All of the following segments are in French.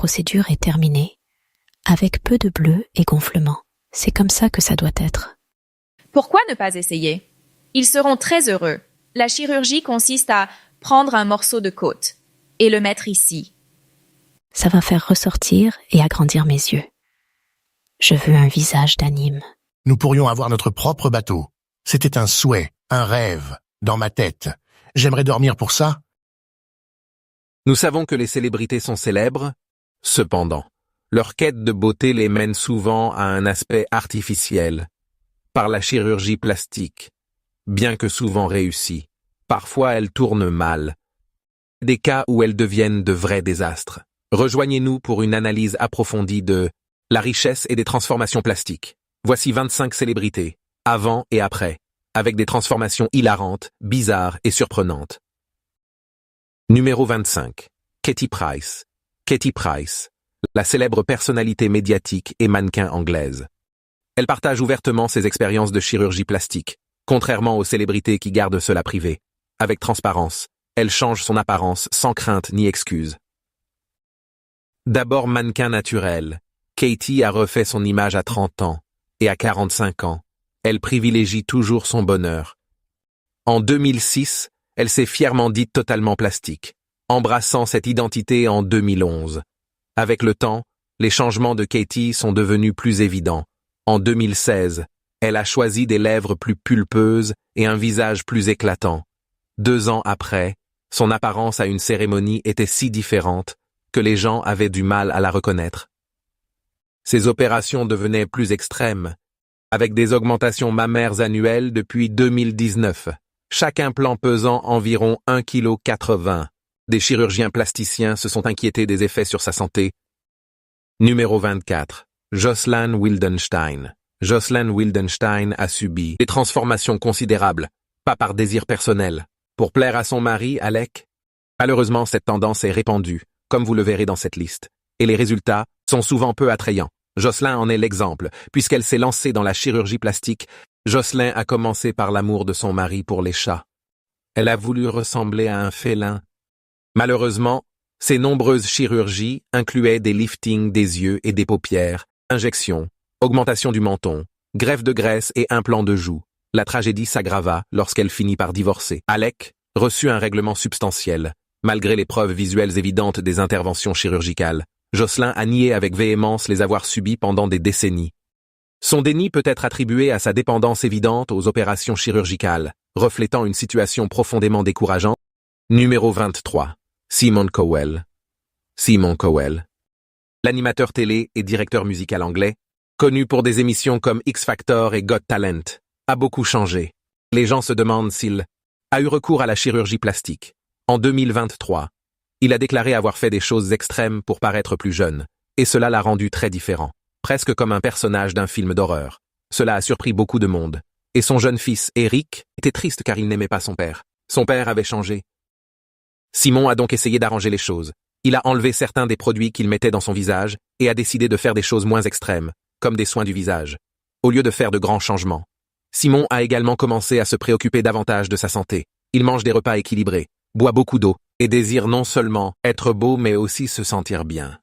procédure est terminée, avec peu de bleu et gonflement. C'est comme ça que ça doit être. Pourquoi ne pas essayer? Ils seront très heureux. La chirurgie consiste à prendre un morceau de côte et le mettre ici. Ça va faire ressortir et agrandir mes yeux. Je veux un visage d'anime. Nous pourrions avoir notre propre bateau. C'était un souhait, un rêve, dans ma tête. J'aimerais dormir pour ça. Nous savons que les célébrités sont célèbres, cependant, leur quête de beauté les mène souvent à un aspect artificiel, par la chirurgie plastique. Bien que souvent réussie, parfois elles tournent mal. Des cas où elles deviennent de vrais désastres. Rejoignez-nous pour une analyse approfondie de la richesse et des transformations plastiques. Voici 25 célébrités, avant et après, avec des transformations hilarantes, bizarres et surprenantes. Numéro 25. Katie Price. Katie Price, la célèbre personnalité médiatique et mannequin anglaise. Elle partage ouvertement ses expériences de chirurgie plastique, contrairement aux célébrités qui gardent cela privé. Avec transparence, elle change son apparence sans crainte ni excuse. D'abord mannequin naturel, Katie a refait son image à 30 ans, et à 45 ans, elle privilégie toujours son bonheur. En 2006, elle s'est fièrement dite totalement plastique, embrassant cette identité en 2011. Avec le temps, les changements de Katie sont devenus plus évidents. En 2016, elle a choisi des lèvres plus pulpeuses et un visage plus éclatant. 2 ans après, son apparence à une cérémonie était si différente que les gens avaient du mal à la reconnaître. Ses opérations devenaient plus extrêmes, avec des augmentations mammaires annuelles depuis 2019, chaque implant pesant environ 1,80 kg. Des chirurgiens plasticiens se sont inquiétés des effets sur sa santé. Numéro 24. Jocelyn Wildenstein. Jocelyn Wildenstein a subi des transformations considérables, pas par désir personnel, pour plaire à son mari, Alec. Malheureusement, cette tendance est répandue, comme vous le verrez dans cette liste, et les résultats sont souvent peu attrayants. Jocelyn en est l'exemple, puisqu'elle s'est lancée dans la chirurgie plastique. Jocelyn a commencé par l'amour de son mari pour les chats. Elle a voulu ressembler à un félin. Malheureusement, ses nombreuses chirurgies incluaient des liftings des yeux et des paupières, injections, augmentation du menton, greffe de graisse et implants de joues. La tragédie s'aggrava lorsqu'elle finit par divorcer. Alec reçut un règlement substantiel, malgré les preuves visuelles évidentes des interventions chirurgicales. Jocelyn a nié avec véhémence les avoir subies pendant des décennies. Son déni peut être attribué à sa dépendance évidente aux opérations chirurgicales, reflétant une situation profondément décourageante. Numéro 23. Simon Cowell. Simon Cowell. L'animateur télé et directeur musical anglais, connu pour des émissions comme X Factor et Got Talent, a beaucoup changé. Les gens se demandent s'il a eu recours à la chirurgie plastique. En 2023, il a déclaré avoir fait des choses extrêmes pour paraître plus jeune, et cela l'a rendu très différent, presque comme un personnage d'un film d'horreur. Cela a surpris beaucoup de monde. Et son jeune fils, Eric, était triste car il n'aimait pas son père. Son père avait changé. Simon a donc essayé d'arranger les choses. Il a enlevé certains des produits qu'il mettait dans son visage et a décidé de faire des choses moins extrêmes, comme des soins du visage, au lieu de faire de grands changements. Simon a également commencé à se préoccuper davantage de sa santé. Il mange des repas équilibrés, boit beaucoup d'eau, et désire non seulement être beau mais aussi se sentir bien.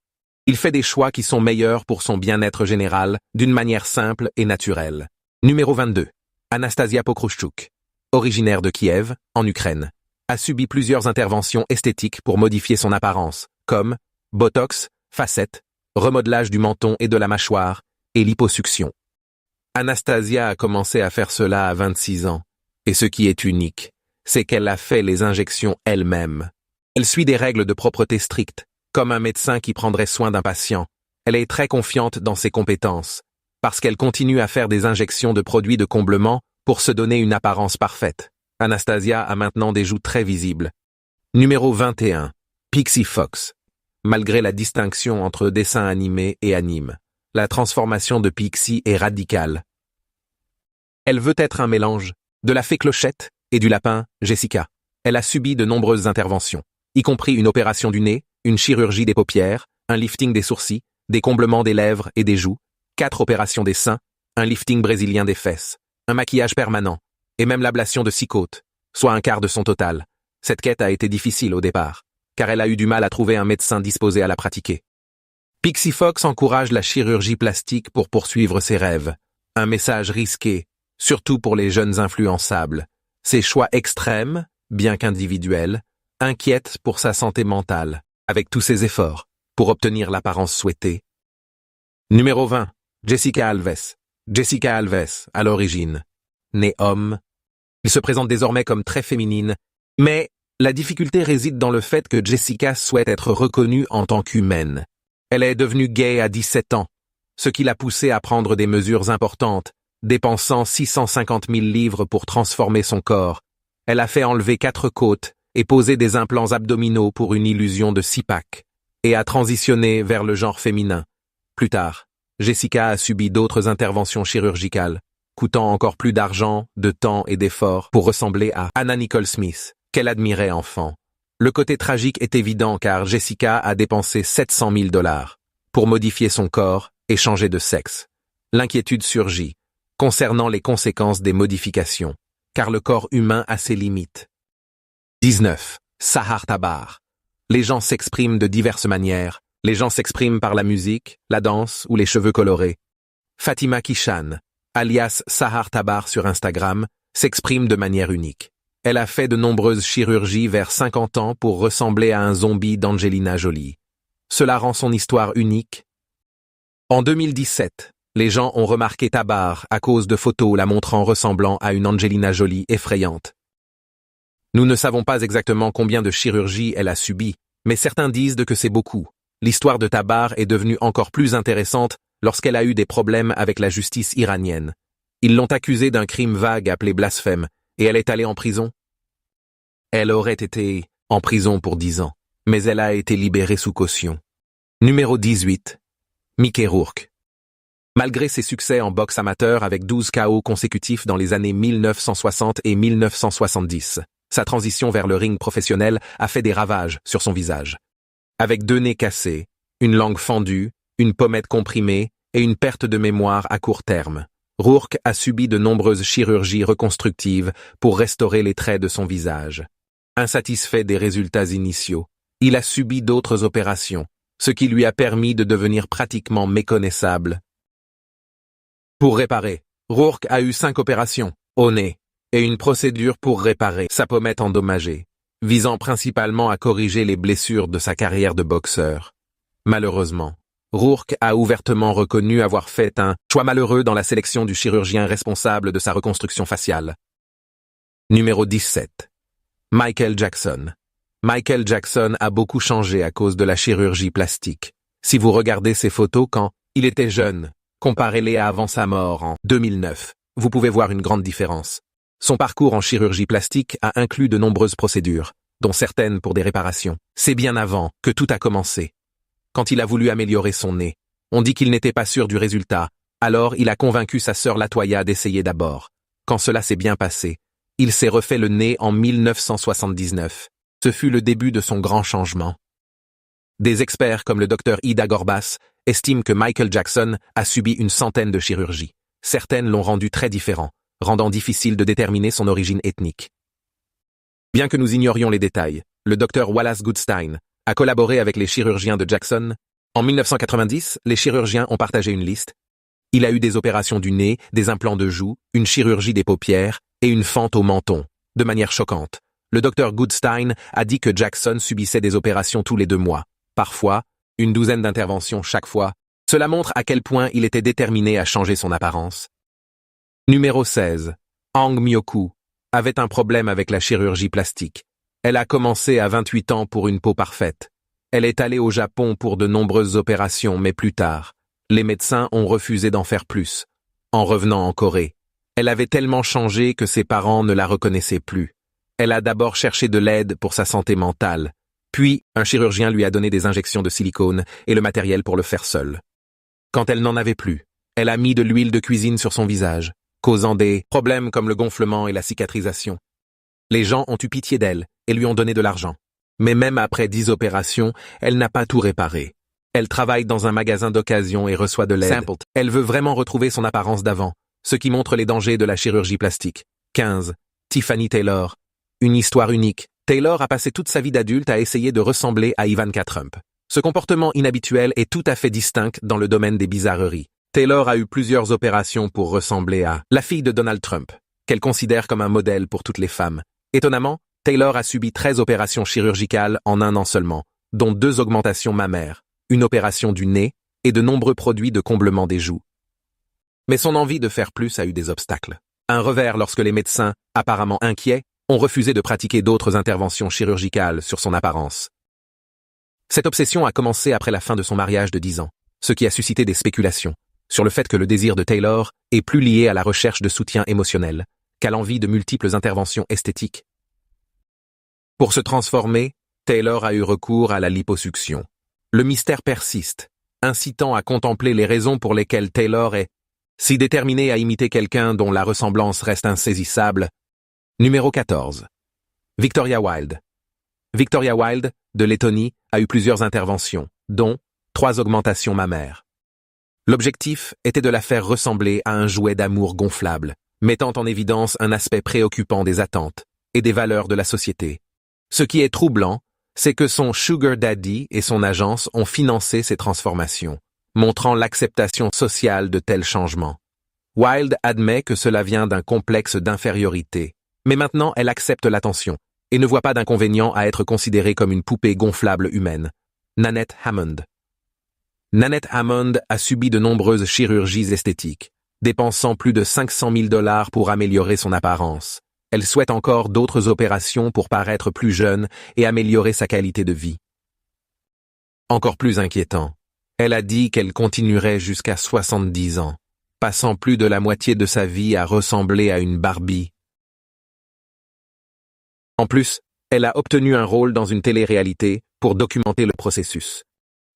Il fait des choix qui sont meilleurs pour son bien-être général, d'une manière simple et naturelle. Numéro 22. Anastasia Pokrouchchouk. Originaire de Kiev, en Ukraine, a subi plusieurs interventions esthétiques pour modifier son apparence, comme botox, facettes, remodelage du menton et de la mâchoire, et liposuction. Anastasia a commencé à faire cela à 26 ans, et ce qui est unique, c'est qu'elle a fait les injections elle-même. Elle suit des règles de propreté strictes, comme un médecin qui prendrait soin d'un patient. Elle est très confiante dans ses compétences, parce qu'elle continue à faire des injections de produits de comblement pour se donner une apparence parfaite. Anastasia a maintenant des joues très visibles. Numéro 21. Pixie Fox. Malgré la distinction entre dessin animé et anime, la transformation de Pixie est radicale. Elle veut être un mélange de la fée Clochette et du lapin Jessica. Elle a subi de nombreuses interventions, y compris une opération du nez, une chirurgie des paupières, un lifting des sourcils, des comblements des lèvres et des joues, 4 opérations des seins, un lifting brésilien des fesses, un maquillage permanent, et même l'ablation de 6 côtes, soit un quart de son total. Cette quête a été difficile au départ, car elle a eu du mal à trouver un médecin disposé à la pratiquer. Pixie Fox encourage la chirurgie plastique pour poursuivre ses rêves. Un message risqué, surtout pour les jeunes influençables. Ses choix extrêmes, bien qu'individuels, inquiètent pour sa santé mentale, avec tous ses efforts, pour obtenir l'apparence souhaitée. Numéro 20. Jessica Alves. Jessica Alves, à l'origine. Née homme, il se présente désormais comme très féminine, mais la difficulté réside dans le fait que Jessica souhaite être reconnue en tant qu'humaine. Elle est devenue gay à 17 ans, ce qui l'a poussée à prendre des mesures importantes, dépensant 650 000 livres pour transformer son corps. Elle a fait enlever 4 côtes et poser des implants abdominaux pour une illusion de 6-pack, et a transitionné vers le genre féminin. Plus tard, Jessica a subi d'autres interventions chirurgicales, coûtant encore plus d'argent, de temps et d'efforts pour ressembler à Anna Nicole Smith, qu'elle admirait enfant. Le côté tragique est évident car Jessica a dépensé 700 000 $ pour modifier son corps et changer de sexe. L'inquiétude surgit concernant les conséquences des modifications, car le corps humain a ses limites. 19. Sahar Tabar. Les gens s'expriment de diverses manières. Les gens s'expriment par la musique, la danse ou les cheveux colorés. Fatima Kishan, alias Sahar Tabar sur Instagram, s'exprime de manière unique. Elle a fait de nombreuses chirurgies vers 50 ans pour ressembler à un zombie d'Angelina Jolie. Cela rend son histoire unique. En 2017, les gens ont remarqué Tabar à cause de photos la montrant ressemblant à une Angelina Jolie effrayante. Nous ne savons pas exactement combien de chirurgies elle a subies, mais certains disent que c'est beaucoup. L'histoire de Tabar est devenue encore plus intéressante lorsqu'elle a eu des problèmes avec la justice iranienne. Ils l'ont accusée d'un crime vague appelé blasphème, et elle est allée en prison. Elle aurait été en prison pour 10 ans, mais elle a été libérée sous caution. Numéro 18. Mickey Rourke. Malgré ses succès en boxe amateur avec 12 KO consécutifs dans les années 1960 et 1970, sa transition vers le ring professionnel a fait des ravages sur son visage. Avec 2 nez cassés, une langue fendue, une pommette comprimée et une perte de mémoire à court terme, Rourke a subi de nombreuses chirurgies reconstructives pour restaurer les traits de son visage. Insatisfait des résultats initiaux, il a subi d'autres opérations, ce qui lui a permis de devenir pratiquement méconnaissable. Pour réparer, Rourke a eu 5 opérations, au nez, et une procédure pour réparer sa pommette endommagée, visant principalement à corriger les blessures de sa carrière de boxeur. Malheureusement, Rourke a ouvertement reconnu avoir fait un choix malheureux dans la sélection du chirurgien responsable de sa reconstruction faciale. Numéro 17. Michael Jackson. Michael Jackson a beaucoup changé à cause de la chirurgie plastique. Si vous regardez ses photos quand il était jeune, comparez-les à avant sa mort en 2009, vous pouvez voir une grande différence. Son parcours en chirurgie plastique a inclus de nombreuses procédures, dont certaines pour des réparations. C'est bien avant que tout a commencé. Quand il a voulu améliorer son nez, on dit qu'il n'était pas sûr du résultat, alors il a convaincu sa sœur Latoya d'essayer d'abord. Quand cela s'est bien passé, il s'est refait le nez en 1979. Ce fut le début de son grand changement. Des experts comme le docteur Ida Gorbas estiment que Michael Jackson a subi une centaine de chirurgies. Certaines l'ont rendu très différent, rendant difficile de déterminer son origine ethnique. Bien que nous ignorions les détails, le docteur Wallace Goodstein a collaboré avec les chirurgiens de Jackson. En 1990, les chirurgiens ont partagé une liste. Il a eu des opérations du nez, des implants de joues, une chirurgie des paupières et une fente au menton. De manière choquante, le docteur Goodstein a dit que Jackson subissait des opérations tous les 2 mois. Parfois, une douzaine d'interventions chaque fois. Cela montre à quel point il était déterminé à changer son apparence. Numéro 16. Hang Myoku avait un problème avec la chirurgie plastique. Elle a commencé à 28 ans pour une peau parfaite. Elle est allée au Japon pour de nombreuses opérations, mais plus tard, les médecins ont refusé d'en faire plus. En revenant en Corée, elle avait tellement changé que ses parents ne la reconnaissaient plus. Elle a d'abord cherché de l'aide pour sa santé mentale. Puis, un chirurgien lui a donné des injections de silicone et le matériel pour le faire seule. Quand elle n'en avait plus, elle a mis de l'huile de cuisine sur son visage, causant des problèmes comme le gonflement et la cicatrisation. Les gens ont eu pitié d'elle et lui ont donné de l'argent. Mais même après 10 opérations, elle n'a pas tout réparé. Elle travaille dans un magasin d'occasion et reçoit de l'aide. Elle veut vraiment retrouver son apparence d'avant, ce qui montre les dangers de la chirurgie plastique. 15. Tiffany Taylor. Une histoire unique. Taylor a passé toute sa vie d'adulte à essayer de ressembler à Ivanka Trump. Ce comportement inhabituel est tout à fait distinct dans le domaine des bizarreries. Taylor a eu plusieurs opérations pour ressembler à la fille de Donald Trump, qu'elle considère comme un modèle pour toutes les femmes. Étonnamment, Taylor a subi 13 opérations chirurgicales en un an seulement, dont 2 augmentations mammaires, une opération du nez et de nombreux produits de comblement des joues. Mais son envie de faire plus a eu des obstacles. Un revers lorsque les médecins, apparemment inquiets, ont refusé de pratiquer d'autres interventions chirurgicales sur son apparence. Cette obsession a commencé après la fin de son mariage de 10 ans, ce qui a suscité des spéculations sur le fait que le désir de Taylor est plus lié à la recherche de soutien émotionnel qu'à l'envie de multiples interventions esthétiques. Pour se transformer, Taylor a eu recours à la liposuction. Le mystère persiste, incitant à contempler les raisons pour lesquelles Taylor est si déterminé à imiter quelqu'un dont la ressemblance reste insaisissable. Numéro 14. Victoria Wilde. Victoria Wilde, de Lettonie, a eu plusieurs interventions, dont 3 augmentations mammaires. L'objectif était de la faire ressembler à un jouet d'amour gonflable, mettant en évidence un aspect préoccupant des attentes et des valeurs de la société. Ce qui est troublant, c'est que son sugar daddy et son agence ont financé ces transformations, montrant l'acceptation sociale de tels changements. Wilde admet que cela vient d'un complexe d'infériorité, mais maintenant elle accepte l'attention et ne voit pas d'inconvénient à être considérée comme une poupée gonflable humaine. Nanette Hammond. Nanette Hammond a subi de nombreuses chirurgies esthétiques, dépensant plus de 500 000 $ pour améliorer son apparence. Elle souhaite encore d'autres opérations pour paraître plus jeune et améliorer sa qualité de vie. Encore plus inquiétant, elle a dit qu'elle continuerait jusqu'à 70 ans, passant plus de la moitié de sa vie à ressembler à une Barbie. En plus, elle a obtenu un rôle dans une télé-réalité pour documenter le processus.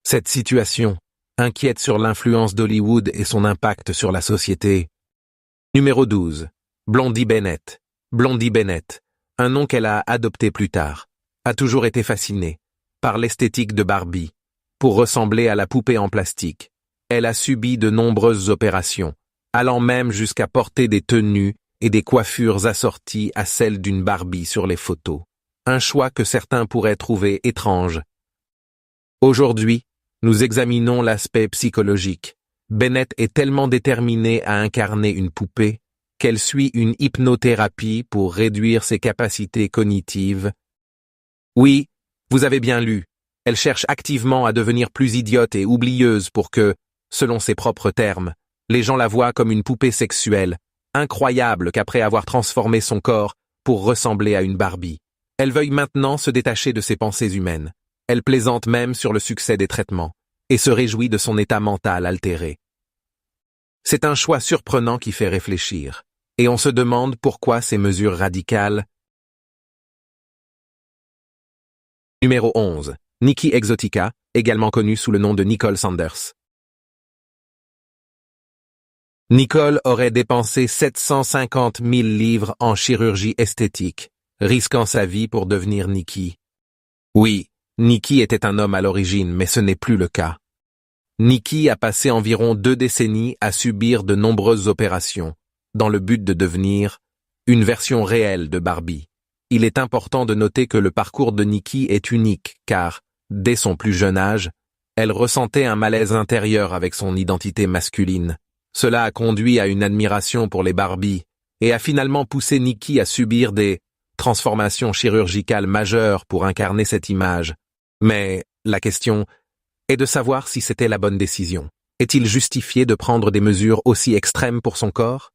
Cette situation inquiète sur l'influence d'Hollywood et son impact sur la société. Numéro 12. Blondie Bennett. Blondie Bennett, un nom qu'elle a adopté plus tard, a toujours été fascinée par l'esthétique de Barbie. Pour ressembler à la poupée en plastique, elle a subi de nombreuses opérations, allant même jusqu'à porter des tenues et des coiffures assorties à celles d'une Barbie sur les photos. Un choix que certains pourraient trouver étrange. Aujourd'hui, nous examinons l'aspect psychologique. Bennett est tellement déterminée à incarner une poupée qu'elle suit une hypnothérapie pour réduire ses capacités cognitives. Oui, vous avez bien lu, elle cherche activement à devenir plus idiote et oublieuse pour que, selon ses propres termes, les gens la voient comme une poupée sexuelle. Incroyable qu'après avoir transformé son corps pour ressembler à une Barbie, elle veuille maintenant se détacher de ses pensées humaines. Elle plaisante même sur le succès des traitements et se réjouit de son état mental altéré. C'est un choix surprenant qui fait réfléchir, et on se demande pourquoi ces mesures radicales. Numéro 11. Nikki Exotica, également connue sous le nom de Nicole Sanders. Nicole aurait dépensé 750 000 livres en chirurgie esthétique, risquant sa vie pour devenir Nikki. Oui, Nikki était un homme à l'origine, mais ce n'est plus le cas. Nikki a passé environ 2 décennies à subir de nombreuses opérations, dans le but de devenir une version réelle de Barbie. Il est important de noter que le parcours de Nikki est unique, car, dès son plus jeune âge, elle ressentait un malaise intérieur avec son identité masculine. Cela a conduit à une admiration pour les Barbies, et a finalement poussé Nikki à subir des transformations chirurgicales majeures pour incarner cette image. Mais la question est de savoir si c'était la bonne décision. Est-il justifié de prendre des mesures aussi extrêmes pour son corps?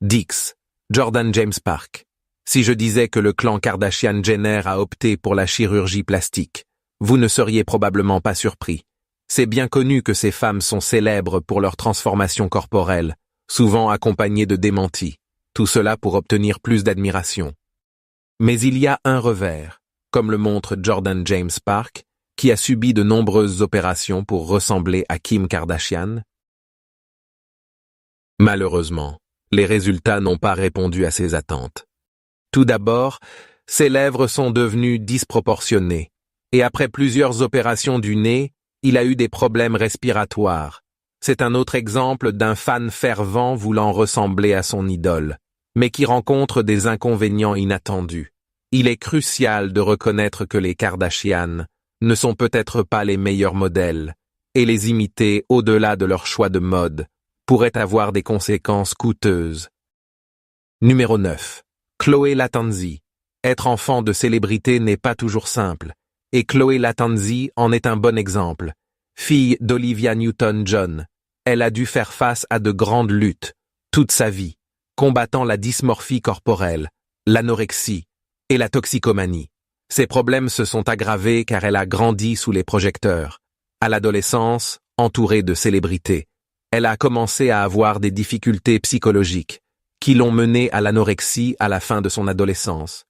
Dix. Jordan James Park. Si je disais que le clan Kardashian-Jenner a opté pour la chirurgie plastique, vous ne seriez probablement pas surpris. C'est bien connu que ces femmes sont célèbres pour leur transformation corporelle, souvent accompagnées de démentis, tout cela pour obtenir plus d'admiration. Mais il y a un revers, comme le montre Jordan James Park, qui a subi de nombreuses opérations pour ressembler à Kim Kardashian. Malheureusement, les résultats n'ont pas répondu à ses attentes. Tout d'abord, ses lèvres sont devenues disproportionnées, et après plusieurs opérations du nez, il a eu des problèmes respiratoires. C'est un autre exemple d'un fan fervent voulant ressembler à son idole, mais qui rencontre des inconvénients inattendus. Il est crucial de reconnaître que les Kardashian ne sont peut-être pas les meilleurs modèles, et les imiter au-delà de leur choix de mode pourrait avoir des conséquences coûteuses. Numéro 9. Chloé Latanzi. Être enfant de célébrité n'est pas toujours simple, et Chloé Latanzi en est un bon exemple. Fille d'Olivia Newton-John, elle a dû faire face à de grandes luttes, toute sa vie, combattant la dysmorphie corporelle, l'anorexie et la toxicomanie. Ses problèmes se sont aggravés car elle a grandi sous les projecteurs. À l'adolescence, entourée de célébrités, elle a commencé à avoir des difficultés psychologiques qui l'ont menée à l'anorexie à la fin de son adolescence.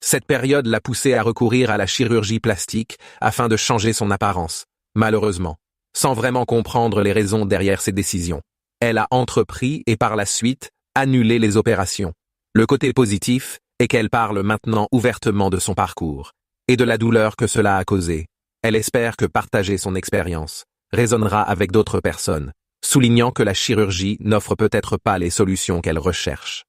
Cette période l'a poussée à recourir à la chirurgie plastique afin de changer son apparence. Malheureusement, sans vraiment comprendre les raisons derrière ses décisions, elle a entrepris et par la suite annulé les opérations. Le côté positif est qu'elle parle maintenant ouvertement de son parcours et de la douleur que cela a causé. Elle espère que partager son expérience résonnera avec d'autres personnes, soulignant que la chirurgie n'offre peut-être pas les solutions qu'elle recherche.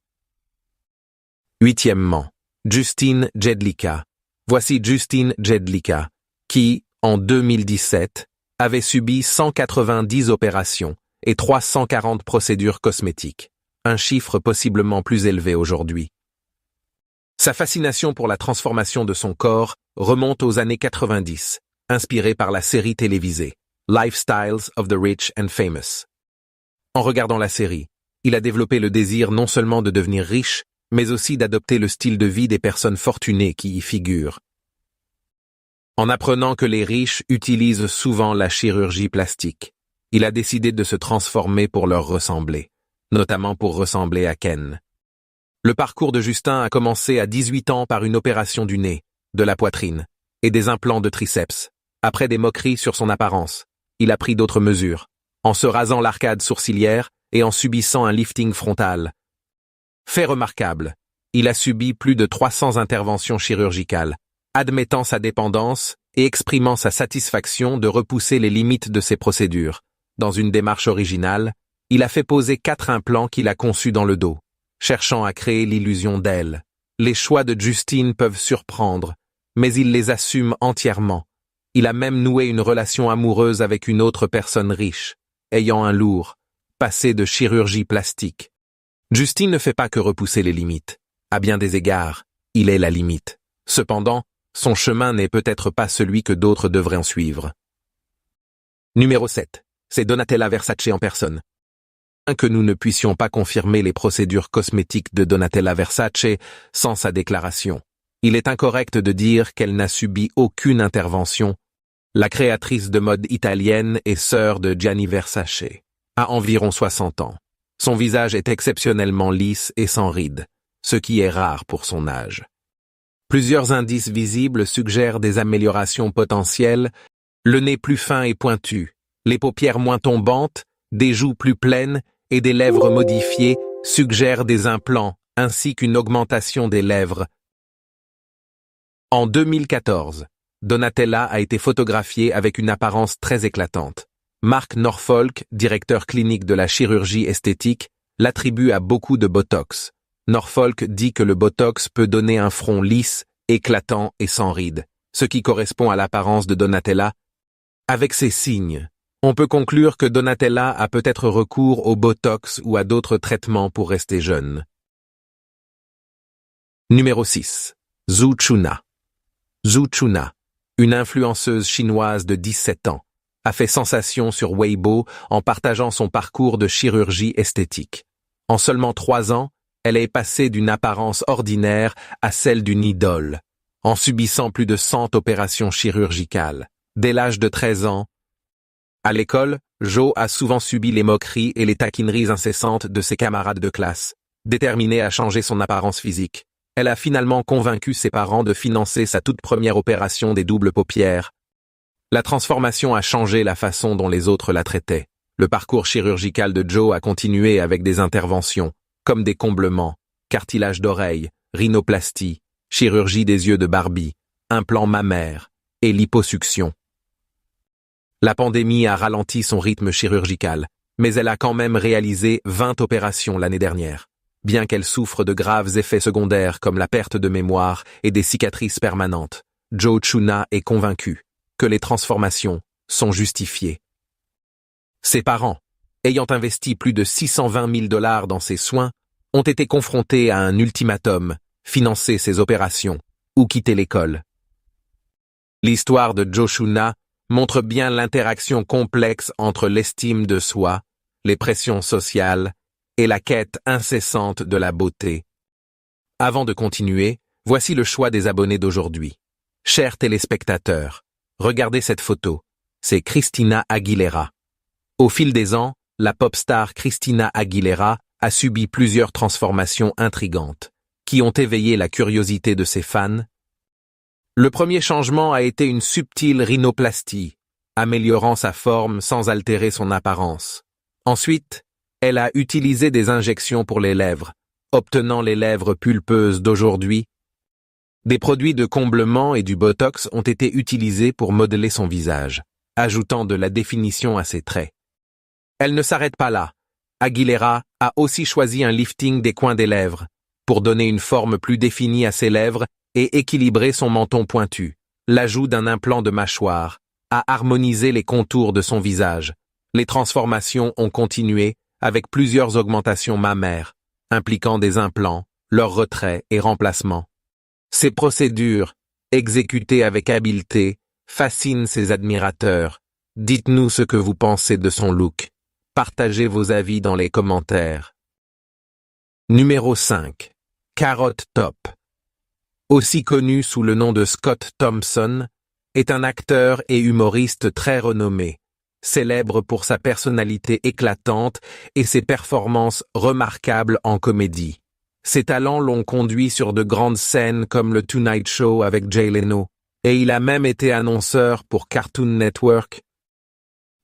Huitièmement, Justine Jedlicka. Voici Justine Jedlicka, qui, en 2017, avait subi 190 opérations et 340 procédures cosmétiques, un chiffre possiblement plus élevé aujourd'hui. Sa fascination pour la transformation de son corps remonte aux années 90, inspirée par la série télévisée Lifestyles of the Rich and Famous. En regardant la série, il a développé le désir non seulement de devenir riche, mais aussi d'adopter le style de vie des personnes fortunées qui y figurent. En apprenant que les riches utilisent souvent la chirurgie plastique, il a décidé de se transformer pour leur ressembler, notamment pour ressembler à Ken. Le parcours de Justin a commencé à 18 ans par une opération du nez, de la poitrine et des implants de triceps. Après des moqueries sur son apparence, il a pris d'autres mesures, en se rasant l'arcade sourcilière et en subissant un lifting frontal. Fait remarquable, il a subi plus de 300 interventions chirurgicales, admettant sa dépendance et exprimant sa satisfaction de repousser les limites de ses procédures. Dans une démarche originale, il a fait poser 4 implants qu'il a conçus dans le dos, cherchant à créer l'illusion d'aile. Les choix de Justine peuvent surprendre, mais il les assume entièrement. Il a même noué une relation amoureuse avec une autre personne riche, ayant un lourd passé de chirurgie plastique. Justine ne fait pas que repousser les limites. À bien des égards, il est la limite. Cependant, son chemin n'est peut-être pas celui que d'autres devraient en suivre. Numéro 7. C'est Donatella Versace en personne. Bien que nous ne puissions pas confirmer les procédures cosmétiques de Donatella Versace sans sa déclaration, il est incorrect de dire qu'elle n'a subi aucune intervention. La créatrice de mode italienne et sœur de Gianni Versace a environ 60 ans. Son visage est exceptionnellement lisse et sans rides, ce qui est rare pour son âge. Plusieurs indices visibles suggèrent des améliorations potentielles, le nez plus fin et pointu, les paupières moins tombantes, des joues plus pleines et des lèvres modifiées suggèrent des implants ainsi qu'une augmentation des lèvres. En 2014, Donatella a été photographiée avec une apparence très éclatante. Mark Norfolk, directeur clinique de la chirurgie esthétique, l'attribue à beaucoup de Botox. Norfolk dit que le Botox peut donner un front lisse, éclatant et sans rides, ce qui correspond à l'apparence de Donatella. Avec ces signes, on peut conclure que Donatella a peut-être recours au Botox ou à d'autres traitements pour rester jeune. Numéro 6. Zhu Chuna. Zhu Chuna, une influenceuse chinoise de 17 ans, a fait sensation sur Weibo en partageant son parcours de chirurgie esthétique. En seulement 3 ans, elle est passée d'une apparence ordinaire à celle d'une idole, en subissant plus de 100 opérations chirurgicales. Dès l'âge de 13 ans, à l'école, Jo a souvent subi les moqueries et les taquineries incessantes de ses camarades de classe. Déterminée à changer son apparence physique, elle a finalement convaincu ses parents de financer sa toute première opération des doubles paupières. La transformation a changé la façon dont les autres la traitaient. Le parcours chirurgical de Jo a continué avec des interventions, comme des comblements, cartilage d'oreille, rhinoplastie, chirurgie des yeux de Barbie, implants mammaires et liposuction. La pandémie a ralenti son rythme chirurgical, mais elle a quand même réalisé 20 opérations l'année dernière. Bien qu'elle souffre de graves effets secondaires comme la perte de mémoire et des cicatrices permanentes, Zhu Chuna est convaincue. que les transformations sont justifiées. Ses parents, ayant investi plus de 620 000 $ dans ses soins, ont été confrontés à un ultimatum, financer ses opérations ou quitter l'école. L'histoire de Joshua montre bien l'interaction complexe entre l'estime de soi, les pressions sociales et la quête incessante de la beauté. Avant de continuer, voici le choix des abonnés d'aujourd'hui. Chers téléspectateurs, regardez cette photo. C'est Christina Aguilera. Au fil des ans, la pop star Christina Aguilera a subi plusieurs transformations intrigantes, qui ont éveillé la curiosité de ses fans. Le premier changement a été une subtile rhinoplastie, améliorant sa forme sans altérer son apparence. Ensuite, elle a utilisé des injections pour les lèvres, obtenant les lèvres pulpeuses d'aujourd'hui. Des produits de comblement et du botox ont été utilisés pour modeler son visage, ajoutant de la définition à ses traits. Elle ne s'arrête pas là. Aguilera a aussi choisi un lifting des coins des lèvres, pour donner une forme plus définie à ses lèvres et équilibrer son menton pointu. L'ajout d'un implant de mâchoire a harmonisé les contours de son visage. Les transformations ont continué avec plusieurs augmentations mammaires, impliquant des implants, leur retrait et remplacement. Ces procédures, exécutées avec habileté, fascinent ses admirateurs. Dites-nous ce que vous pensez de son look. Partagez vos avis dans les commentaires. Numéro 5. Carrot Top. Aussi connu sous le nom de Scott Thompson, est un acteur et humoriste très renommé, célèbre pour sa personnalité éclatante et ses performances remarquables en comédie. Ses talents l'ont conduit sur de grandes scènes comme le Tonight Show avec Jay Leno, et il a même été annonceur pour Cartoon Network.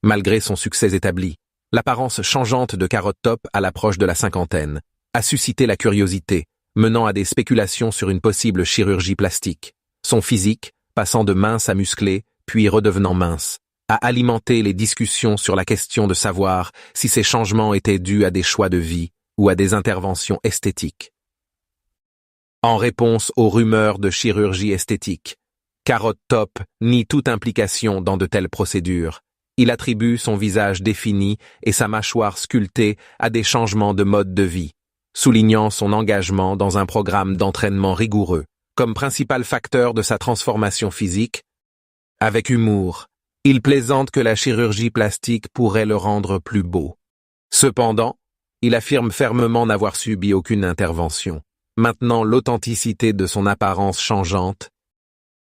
Malgré son succès établi, l'apparence changeante de Carrot Top à l'approche de la cinquantaine a suscité la curiosité, menant à des spéculations sur une possible chirurgie plastique. Son physique, passant de mince à musclé, puis redevenant mince, a alimenté les discussions sur la question de savoir si ces changements étaient dus à des choix de vie ou à des interventions esthétiques. En réponse aux rumeurs de chirurgie esthétique, Carrot Top nie toute implication dans de telles procédures. Il attribue son visage défini et sa mâchoire sculptée à des changements de mode de vie, soulignant son engagement dans un programme d'entraînement rigoureux, comme principal facteur de sa transformation physique. Avec humour, il plaisante que la chirurgie plastique pourrait le rendre plus beau. Cependant, il affirme fermement n'avoir subi aucune intervention, maintenant l'authenticité de son apparence changeante.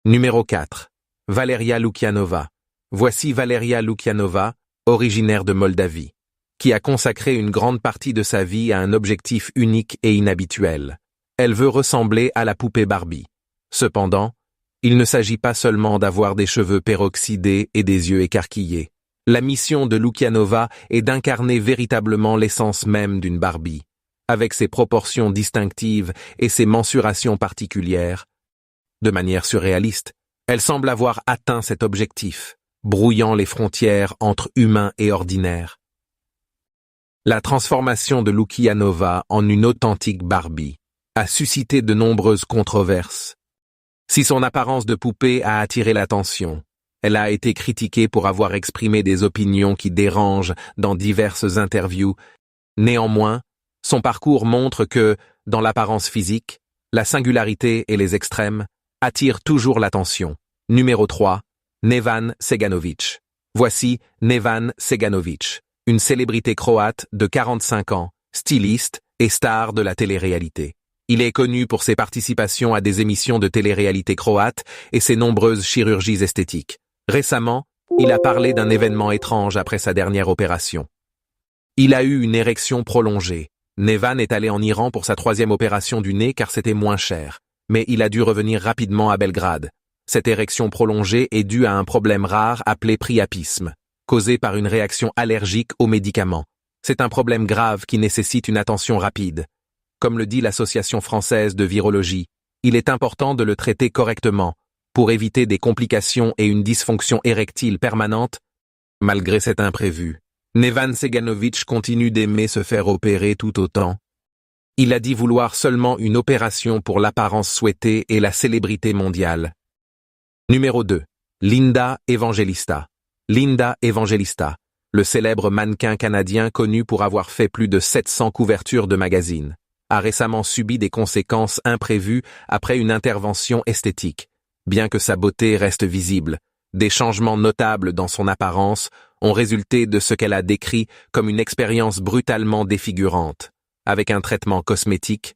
Numéro 4. Valeria Lukianova. Voici Valeria Lukianova, originaire de Moldavie, qui a consacré une grande partie de sa vie à un objectif unique et inhabituel. Elle veut ressembler à la poupée Barbie. Cependant, il ne s'agit pas seulement d'avoir des cheveux peroxydés et des yeux écarquillés. La mission de Lukianova est d'incarner véritablement l'essence même d'une Barbie, avec ses proportions distinctives et ses mensurations particulières. De manière surréaliste, elle semble avoir atteint cet objectif, brouillant les frontières entre humain et ordinaire. La transformation de Lukianova en une authentique Barbie a suscité de nombreuses controverses. Si son apparence de poupée a attiré l'attention, elle a été critiquée pour avoir exprimé des opinions qui dérangent dans diverses interviews. Néanmoins, son parcours montre que, dans l'apparence physique, la singularité et les extrêmes attirent toujours l'attention. Numéro 3. Nevan Seganović. Voici Nevan Seganović, une célébrité croate de 45 ans, styliste et star de la télé-réalité. Il est connu pour ses participations à des émissions de télé-réalité croates et ses nombreuses chirurgies esthétiques. Récemment, il a parlé d'un événement étrange après sa dernière opération. Il a eu une érection prolongée. Nevan est allé en Iran pour sa 3e opération du nez car c'était moins cher, mais il a dû revenir rapidement à Belgrade. Cette érection prolongée est due à un problème rare appelé priapisme, causé par une réaction allergique aux médicaments. C'est un problème grave qui nécessite une attention rapide. Comme le dit l'Association française de virologie, il est important de le traiter correctement pour éviter des complications et une dysfonction érectile permanente. Malgré cet imprévu, Nevan Seganović continue d'aimer se faire opérer tout autant. Il a dit vouloir seulement une opération pour l'apparence souhaitée et la célébrité mondiale. Numéro 2. Linda Evangelista. Linda Evangelista, le célèbre mannequin canadien connu pour avoir fait plus de 700 couvertures de magazines, a récemment subi des conséquences imprévues après une intervention esthétique. Bien que sa beauté reste visible, des changements notables dans son apparence ont résulté de ce qu'elle a décrit comme une expérience brutalement défigurante, avec un traitement cosmétique.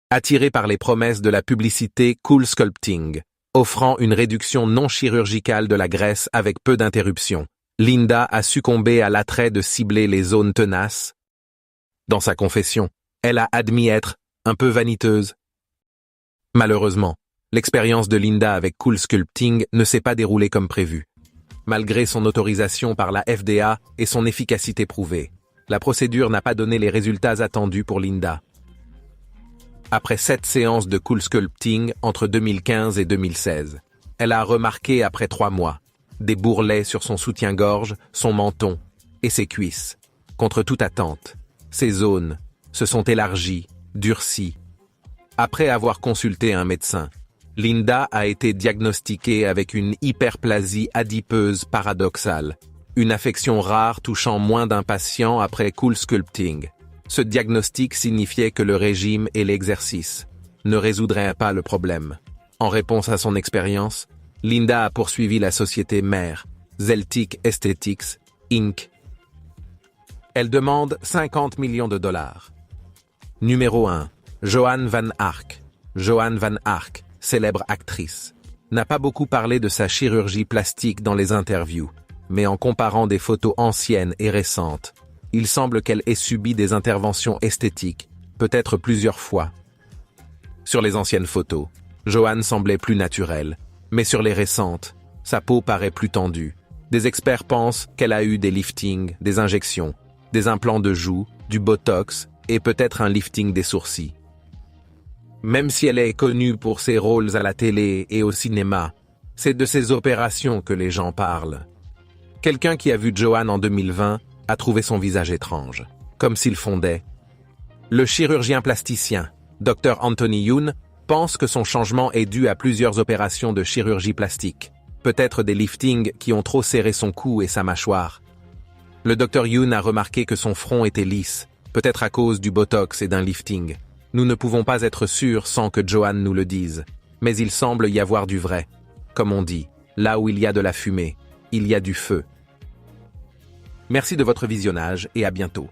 Attirée par les promesses de la publicité Cool Sculpting, offrant une réduction non chirurgicale de la graisse avec peu d'interruptions, Linda a succombé à l'attrait de cibler les zones tenaces. Dans sa confession, elle a admis être un peu vaniteuse. Malheureusement, l'expérience de Linda avec Cool Sculpting ne s'est pas déroulée comme prévu. Malgré son autorisation par la FDA et son efficacité prouvée, la procédure n'a pas donné les résultats attendus pour Linda. Après 7 séances de Cool Sculpting entre 2015 et 2016, elle a remarqué après 3 mois des bourrelets sur son soutien-gorge, son menton et ses cuisses. Contre toute attente, ces zones se sont élargies, durcies. Après avoir consulté un médecin, Linda a été diagnostiquée avec une hyperplasie adipeuse paradoxale, une affection rare touchant moins d'un patient après Cool Sculpting. Ce diagnostic signifiait que le régime et l'exercice ne résoudraient pas le problème. En réponse à son expérience, Linda a poursuivi la société mère, Zeltic Aesthetics, Inc. Elle demande 50 millions de dollars. Numéro 1. Joan Van Ark. Joan Van Ark, célèbre actrice, n'a pas beaucoup parlé de sa chirurgie plastique dans les interviews, mais en comparant des photos anciennes et récentes, il semble qu'elle ait subi des interventions esthétiques, peut-être plusieurs fois. Sur les anciennes photos, Joan semblait plus naturelle, mais sur les récentes, sa peau paraît plus tendue. Des experts pensent qu'elle a eu des liftings, des injections, des implants de joues, du botox et peut-être un lifting des sourcils. Même si elle est connue pour ses rôles à la télé et au cinéma, c'est de ces opérations que les gens parlent. Quelqu'un qui a vu Joan en 2020 a trouvé son visage étrange, comme s'il fondait. Le chirurgien plasticien, Dr. Anthony Youn, pense que son changement est dû à plusieurs opérations de chirurgie plastique, peut-être des liftings qui ont trop serré son cou et sa mâchoire. Le Dr. Youn a remarqué que son front était lisse, peut-être à cause du botox et d'un lifting. Nous ne pouvons pas être sûrs sans que Joan nous le dise, mais il semble y avoir du vrai. Comme on dit, là où il y a de la fumée, il y a du feu. Merci de votre visionnage et à bientôt.